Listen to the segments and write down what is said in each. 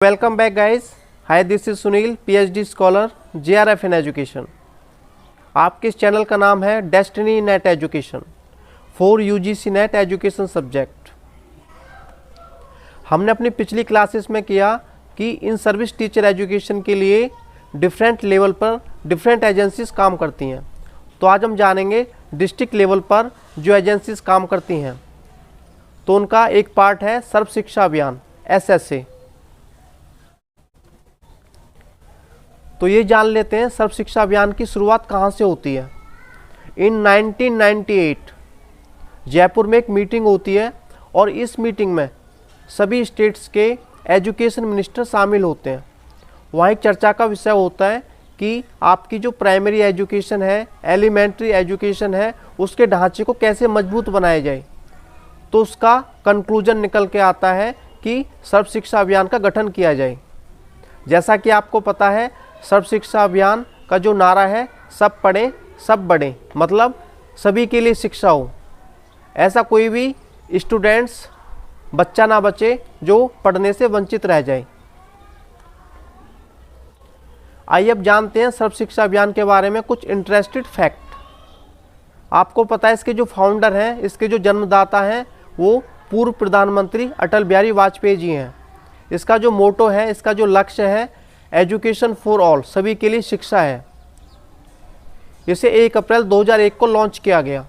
Welcome back guys. Hi, this is Sunil, PhD scholar, JRF in education. आपके इस channel का नाम है destiny net education for UGC net education subject. हमने अपनी पिछली क्लासेस में किया कि इन सर्विस टीचर एजुकेशन के लिए डिफरेंट लेवल पर डिफरेंट एजेंसीज काम करती हैं। तो आज हम जानेंगे डिस्ट्रिक्ट लेवल पर जो एजेंसीज काम करती हैं। तो उनका एक पार्ट है सर्व शिक्षा अभियान SSA। तो ये जान लेते हैं सर्व शिक्षा अभियान की शुरुआत कहाँ से होती है। इन 1998 जयपुर में एक मीटिंग होती है और इस मीटिंग में सभी स्टेट्स के एजुकेशन मिनिस्टर शामिल होते हैं। वहाँ एक चर्चा का विषय होता है कि आपकी जो प्राइमरी एजुकेशन है, एलिमेंट्री एजुकेशन है, उसके ढांचे को कैसे मजबूत बनाया जाए। तो उसका कंक्लूजन निकल के आता है कि सर्व शिक्षा अभियान का गठन किया जाए। जैसा कि आपको पता है, सर्व शिक्षा अभियान का जो नारा है सब पढ़ें सब बढ़ें, मतलब सभी के लिए शिक्षा हो। ऐसा कोई भी स्टूडेंट्स बच्चा ना बचे जो पढ़ने से वंचित रह जाए। आइए अब जानते हैं सर्व शिक्षा अभियान के बारे में कुछ इंटरेस्टेड फैक्ट। आपको पता है इसके जो फाउंडर हैं, इसके जो जन्मदाता हैं, वो पूर्व प्रधानमंत्री अटल बिहारी वाजपेयी जी हैं। इसका जो मोटो है, इसका जो लक्ष्य है, एजुकेशन फॉर ऑल, सभी के लिए शिक्षा है। इसे 1 अप्रैल 2001 को लॉन्च किया गया।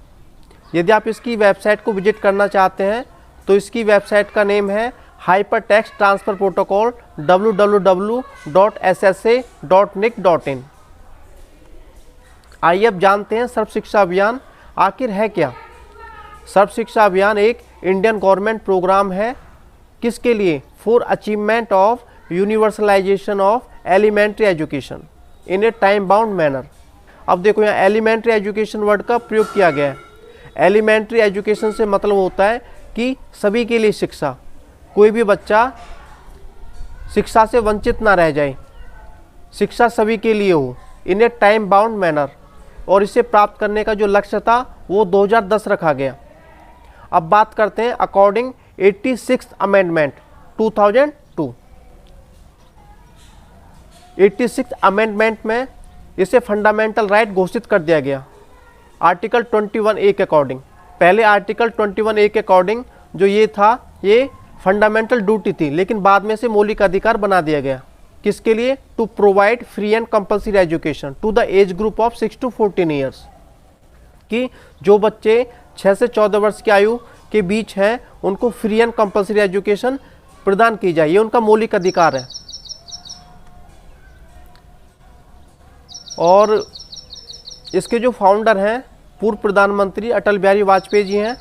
यदि आप इसकी वेबसाइट को विजिट करना चाहते हैं तो इसकी वेबसाइट का नेम है hyper text transfer protocol www.ssa.nic.in। आइए अब जानते हैं सर्व शिक्षा अभियान आखिर है क्या। सर्व शिक्षा अभियान एक इंडियन गवर्नमेंट प्रोग्राम है। किसके लिए? For achievement of universalisation of elementary education in a time bound manner. अब देखो यहाँ एलिमेंट्री एजुकेशन वर्ड का प्रयोग किया गया है। एलिमेंट्री एजुकेशन से मतलब होता है कि सभी के लिए शिक्षा, कोई भी बच्चा शिक्षा से वंचित ना रह जाए, शिक्षा सभी के लिए हो इन ए टाइम बाउंड मैनर। और इसे प्राप्त करने का जो लक्ष्य था वो 2010 रखा गया। अब बात करते हैं according 86th amendment 2002। 86th amendment में इसे फंडामेंटल राइट घोषित कर दिया गया आर्टिकल 21A के अकॉर्डिंग। पहले आर्टिकल 21A के अकॉर्डिंग जो ये था, ये फंडामेंटल ड्यूटी थी, लेकिन बाद में से मौलिक अधिकार बना दिया गया। किसके लिए? To provide free and compulsory education to the age group of 6 to 14 years. कि जो बच्चे 6 से 14 वर्ष की आयु के बीच हैं उनको फ्री एंड कंपल्सरी एजुकेशन प्रदान की जाए, ये उनका मौलिक अधिकार है। और इसके जो फाउंडर हैं पूर्व प्रधानमंत्री अटल बिहारी वाजपेयी जी हैं।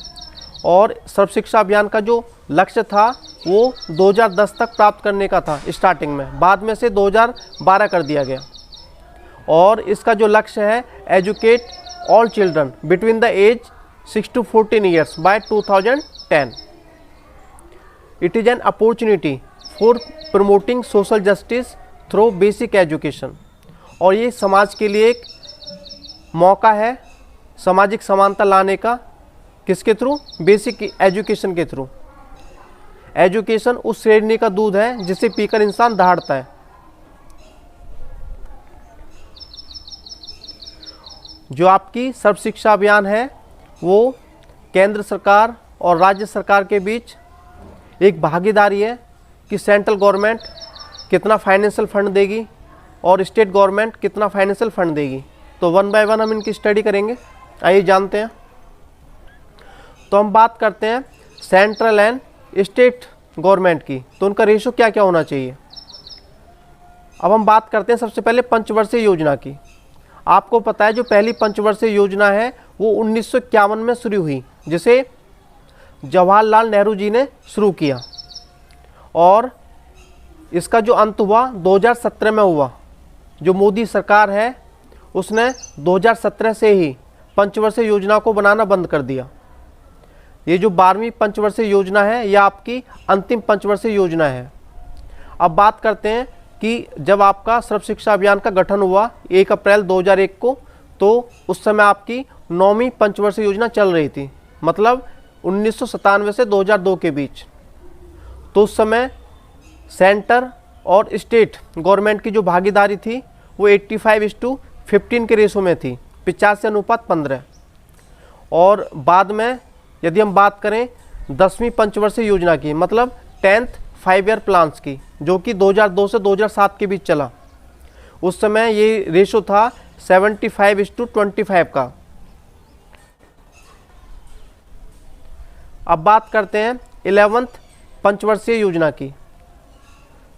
और सर्व शिक्षा अभियान का जो लक्ष्य था वो 2010 तक प्राप्त करने का था स्टार्टिंग में, बाद में से 2012 कर दिया गया। और इसका जो लक्ष्य है educate all children between the age 6 to 14 years by 2010। It is an opportunity for promoting social justice through basic education. और ये समाज के लिए एक मौका है सामाजिक समानता लाने का। किसके थ्रू? बेसिक एजुकेशन के थ्रू। एजुकेशन उस श्रेणी का दूध है जिसे पीकर इंसान दहाड़ता है। जो आपकी सर्व शिक्षा अभियान है वो केंद्र सरकार और राज्य सरकार के बीच एक भागीदारी है कि सेंट्रल गवर्नमेंट कितना फाइनेंशियल फंड देगी और स्टेट गवर्नमेंट कितना फाइनेंशियल फंड देगी। तो 1 by 1 हम इनकी स्टडी करेंगे। आइए जानते हैं। तो हम बात करते हैं सेंट्रल एंड स्टेट गवर्नमेंट की। तो उनका रेशो क्या क्या होना चाहिए। अब हम बात करते हैं सबसे पहले पंचवर्षीय योजना की। आपको पता है जो पहली पंचवर्षीय योजना है वो 1951 में शुरू हुई, जिसे जवाहरलाल नेहरू जी ने शुरू किया। और इसका जो अंत हुआ 2017 में हुआ। जो मोदी सरकार है उसने 2017 से ही पंचवर्षीय योजना को बनाना बंद कर दिया। ये जो 12वीं पंचवर्षीय योजना है यह आपकी अंतिम पंचवर्षीय योजना है। अब बात करते हैं कि जब आपका सर्व शिक्षा अभियान का गठन हुआ 1 अप्रैल 2001 को, तो उस समय आपकी 9वीं पंचवर्षीय योजना चल रही थी, मतलब 1997 से 2002 के बीच। तो उस समय सेंटर और स्टेट गवर्नमेंट की जो भागीदारी थी वो 85:15 के रेशो में थी, 85:15। और बाद में यदि हम बात करें 10वीं पंचवर्षीय योजना की, मतलब 10th 5 ईयर प्लान्स की, जो कि 2002 से 2007 के बीच चला, उस समय ये रेशो था 75:25 का। अब बात करते हैं 11th पंचवर्षीय योजना की,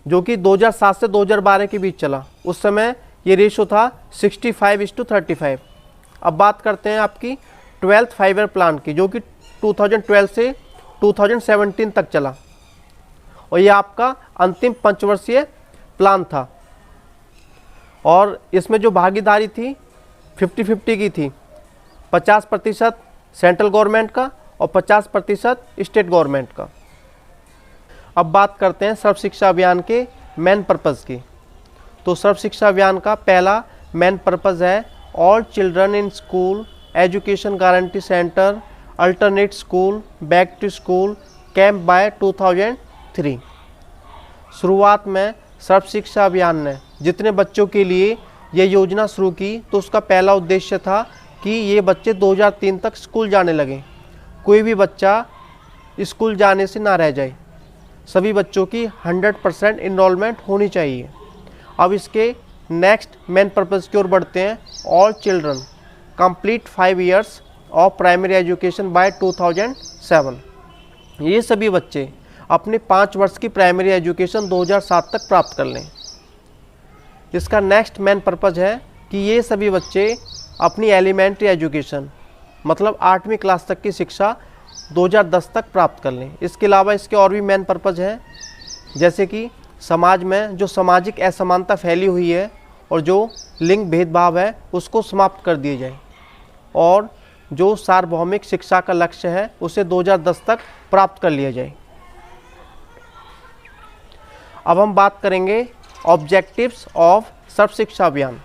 जो कि 2007 से 2012 के बीच चला, उस समय ये रेशो था 65:35। अब बात करते हैं आपकी 12th 5 ईयर प्लान की, जो कि 2012 से 2017 तक चला, और ये आपका अंतिम पंचवर्षीय प्लान था। और इसमें जो भागीदारी थी 50-50 की थी, 50% सेंट्रल गवर्नमेंट का और 50% स्टेट गवर्नमेंट का। अब बात करते हैं सर्व शिक्षा अभियान के मेन पर्पज़ की। तो सर्व शिक्षा अभियान का पहला मेन पर्पज़ है all children in school education guarantee centre alternate school back to school camp by 2003। शुरुआत में सर्व शिक्षा अभियान ने जितने बच्चों के लिए यह योजना शुरू की, तो उसका पहला उद्देश्य था कि ये बच्चे 2003 तक स्कूल जाने लगें, कोई भी बच्चा स्कूल जाने से ना रह जाए, सभी बच्चों की 100% इनरोलमेंट होनी चाहिए। अब इसके नेक्स्ट मेन पर्पज़ की ओर बढ़ते हैं, all children complete 5 years of primary education by 2007। ये सभी बच्चे अपने 5 वर्ष की प्राइमरी एजुकेशन 2007 तक प्राप्त कर लें। इसका नेक्स्ट मेन पर्पज़ है कि ये सभी बच्चे अपनी एलिमेंट्री एजुकेशन, मतलब 8वीं क्लास तक की शिक्षा 2010 तक प्राप्त कर लें। इसके अलावा इसके और भी मेन पर्पज़ हैं, जैसे कि समाज में जो सामाजिक असमानता फैली हुई है और जो लिंग भेदभाव है उसको समाप्त कर दिया जाए, और जो सार्वभौमिक शिक्षा का लक्ष्य है उसे 2010 तक प्राप्त कर लिया जाए। अब हम बात करेंगे ऑब्जेक्टिव्स ऑफ सर्व शिक्षा अभियान।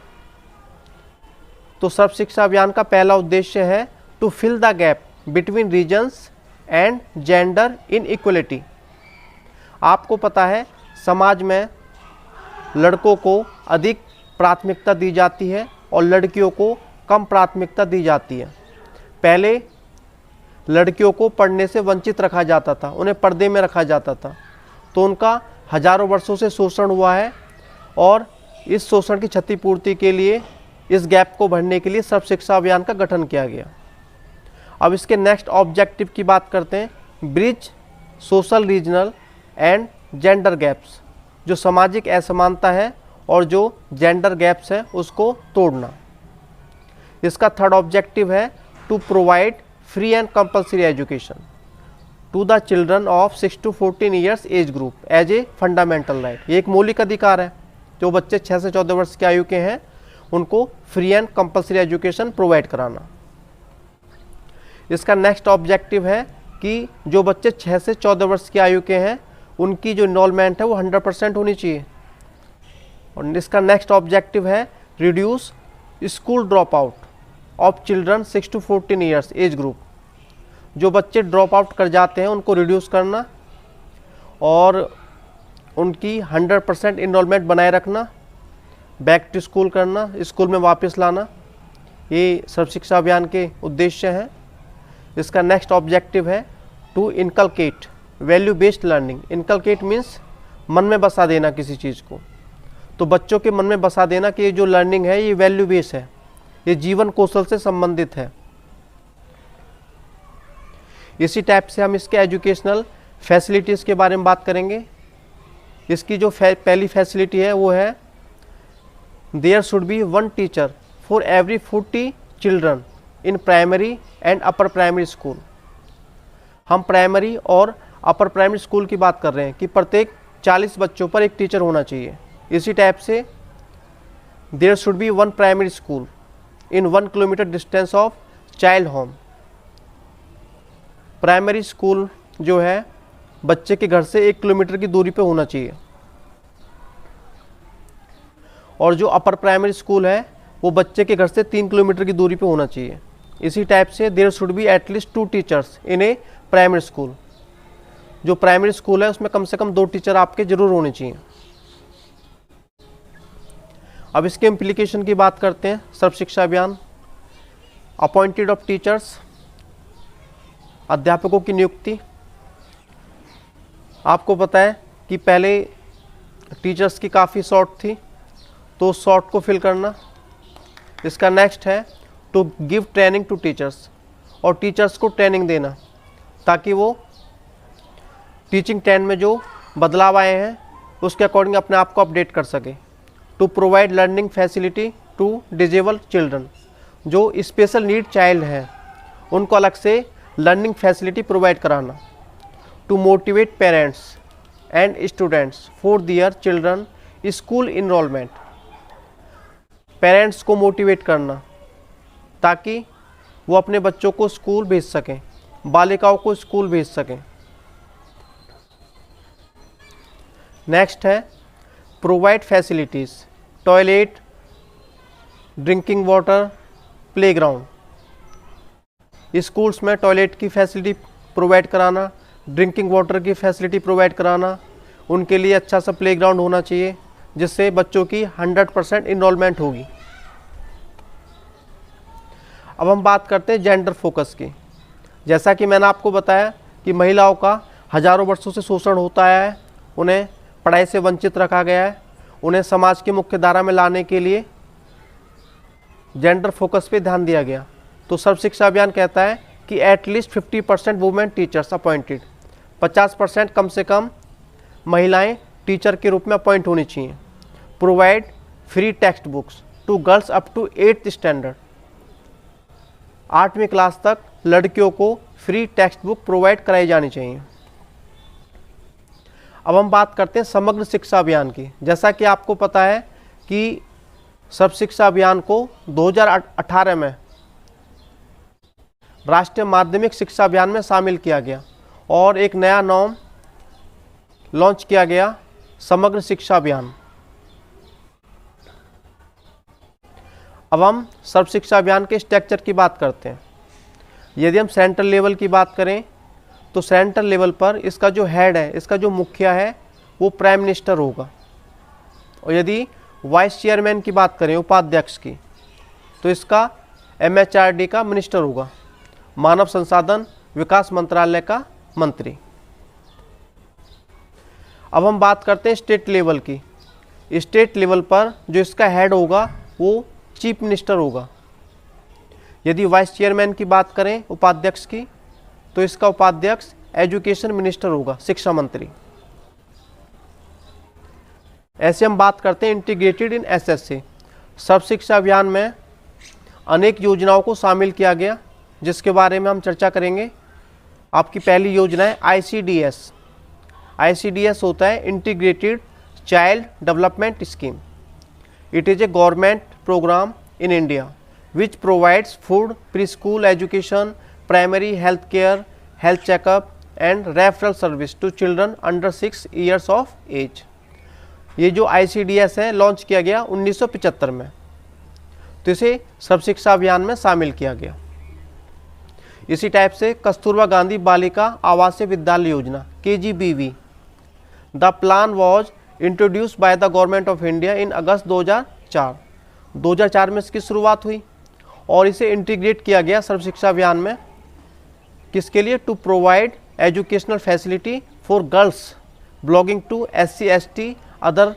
तो सर्व शिक्षा अभियान का पहला उद्देश्य है to fill the gap between regions and gender inequality. आपको पता है समाज में लड़कों को अधिक प्राथमिकता दी जाती है और लड़कियों को कम प्राथमिकता दी जाती है। पहले लड़कियों को पढ़ने से वंचित रखा जाता था, उन्हें पर्दे में रखा जाता था, तो उनका हजारों वर्षों से शोषण हुआ है, और इस शोषण की क्षतिपूर्ति के लिए, इस गैप को भरने के लिए सर्व शिक्षा अभियान का गठन किया गया। अब इसके नेक्स्ट ऑब्जेक्टिव की बात करते हैं, bridge social regional and gender gaps, जो सामाजिक असमानता है और जो जेंडर गैप्स है उसको तोड़ना। इसका थर्ड ऑब्जेक्टिव है to provide free and compulsory education to the children of 6 to 14 years age group as a fundamental right. ये एक मौलिक अधिकार है, जो बच्चे 6 से 14 वर्ष की आयु के हैं उनको free and compulsory education provide कराना। इसका नेक्स्ट ऑब्जेक्टिव है कि जो बच्चे 6 से 14 वर्ष की आयु के हैं उनकी जो इनरोलमेंट है वो 100% होनी चाहिए। और इसका नेक्स्ट ऑब्जेक्टिव है reduce school drop out of children 6 to 14 years age group. जो बच्चे ड्रॉप आउट कर जाते हैं उनको रिड्यूस करना और उनकी 100% इनरोलमेंट बनाए रखना, बैक टू स्कूल करना, स्कूल में वापस लाना, ये सर्व शिक्षा अभियान के उद्देश्य हैं। इसका नेक्स्ट ऑब्जेक्टिव है to inculcate value based learning. Inculcate means मन में बसा देना किसी चीज़ को, तो बच्चों के मन में बसा देना कि ये जो लर्निंग है ये वैल्यू बेस्ड है, ये जीवन कौशल से संबंधित है। इसी टाइप से हम इसके एजुकेशनल फैसिलिटीज़ के बारे में बात करेंगे। इसकी जो पहली फैसिलिटी है वो है there should be 1 teacher for every 40 children in primary and upper primary school. हम प्राइमरी और अपर प्राइमरी स्कूल की बात कर रहे हैं कि प्रत्येक 40 बच्चों पर एक टीचर होना चाहिए। इसी टाइप से there should be 1 primary school in 1 kilometre distance of child home. Primary school जो है बच्चे के घर से 1 किलोमीटर की दूरी पे होना चाहिए, और जो अपर प्राइमरी स्कूल है वो बच्चे के घर से 3 किलोमीटर की दूरी पे होना चाहिए। इसी टाइप से there should be at least 2 teachers in a primary school. जो प्राइमरी स्कूल है उसमें कम से कम 2 टीचर आपके ज़रूर होने चाहिए। अब इसके इम्प्लीकेशन की बात करते हैं। सर्व शिक्षा अभियान, अपॉइंटेड ऑफ टीचर्स, अध्यापकों की नियुक्ति। आपको पता है कि पहले टीचर्स की काफ़ी शॉर्ट थी, तो शॉर्ट को फिल करना। इसका नेक्स्ट है to give training to teachers, और टीचर्स को ट्रेनिंग देना ताकि वो टीचिंग ट्रेंड में जो बदलाव आए हैं उसके अकॉर्डिंग अपने आप को अपडेट कर सके। To provide learning facility to disable children, जो स्पेशल नीड चाइल्ड हैं उनको अलग से लर्निंग फैसिलिटी प्रोवाइड कराना। To motivate parents and students for their children school enrolment, parents को मोटिवेट करना ताकि वो अपने बच्चों को स्कूल भेज सकें, बालिकाओं को स्कूल भेज सकें। नेक्स्ट है provide facilities, toilet, drinking water, playground. Schools में टॉयलेट की फैसिलिटी प्रोवाइड कराना, ड्रिंकिंग वाटर की फैसिलिटी प्रोवाइड कराना, उनके लिए अच्छा सा प्लेग्राउंड होना चाहिए जिससे बच्चों की 100% इनरोलमेंट होगी। अब हम बात करते हैं जेंडर फोकस की। जैसा कि मैंने आपको बताया कि महिलाओं का हजारों वर्षों से शोषण होता है, उन्हें पढ़ाई से वंचित रखा गया है, उन्हें समाज की मुख्य धारा में लाने के लिए जेंडर फोकस पे ध्यान दिया गया। तो सर्व शिक्षा अभियान कहता है कि एटलीस्ट 50% वुमेन टीचर्स अपॉइंटेड, 50% कम से कम महिलाएं टीचर के रूप में अपॉइंट होनी चाहिए। Provide free text books to girls up to 8th standard, 8वीं क्लास तक लड़कियों को फ्री टेक्स्ट बुक प्रोवाइड कराई जानी चाहिए। अब हम बात करते हैं समग्र शिक्षा अभियान की। जैसा कि आपको पता है कि सर्व शिक्षा अभियान को 2018 में राष्ट्रीय माध्यमिक शिक्षा अभियान में शामिल किया गया और एक नया नाम लॉन्च किया गया, समग्र शिक्षा अभियान। अब हम सर्व शिक्षा अभियान के स्ट्रक्चर की बात करते हैं। यदि हम सेंट्रल लेवल की बात करें तो सेंट्रल लेवल पर इसका जो हेड है, इसका जो मुखिया है वो प्राइम मिनिस्टर होगा। और यदि वाइस चेयरमैन की बात करें, उपाध्यक्ष की, तो इसका MHRD का मिनिस्टर होगा, मानव संसाधन विकास मंत्रालय का मंत्री। अब हम बात करते हैं स्टेट लेवल की। स्टेट लेवल पर जो इसका हेड होगा वो चीफ मिनिस्टर होगा। यदि वाइस चेयरमैन की बात करें, उपाध्यक्ष की, तो इसका उपाध्यक्ष एजुकेशन मिनिस्टर होगा, शिक्षा मंत्री। ऐसे हम बात करते हैं इंटीग्रेटेड इन SSC। सर्व शिक्षा अभियान में अनेक योजनाओं को शामिल किया गया जिसके बारे में हम चर्चा करेंगे। आपकी पहली योजना है ICDS। ICDS होता है integrated child development scheme. It is a government programme in India which provides food, preschool education, primary health care, health checkup and referral service to children under 6 years of age। ये जो ICDS है launch किया गया 1975 में, तो इसे सर्व शिक्षा अभियान में शामिल किया गया। इसी टाइप से कस्तूरबा गांधी बालिका आवासीय विद्यालय योजना KGBV, the plan was introduced by the government of India in August 2004। 2004 में इसकी शुरुआत हुई और इसे इंटीग्रेट किया गया सर्व शिक्षा अभियान में। किसके लिए? To provide educational facility for girls belonging to SC ST other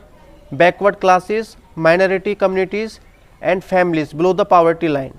backward classes, minority communities and families below the poverty line.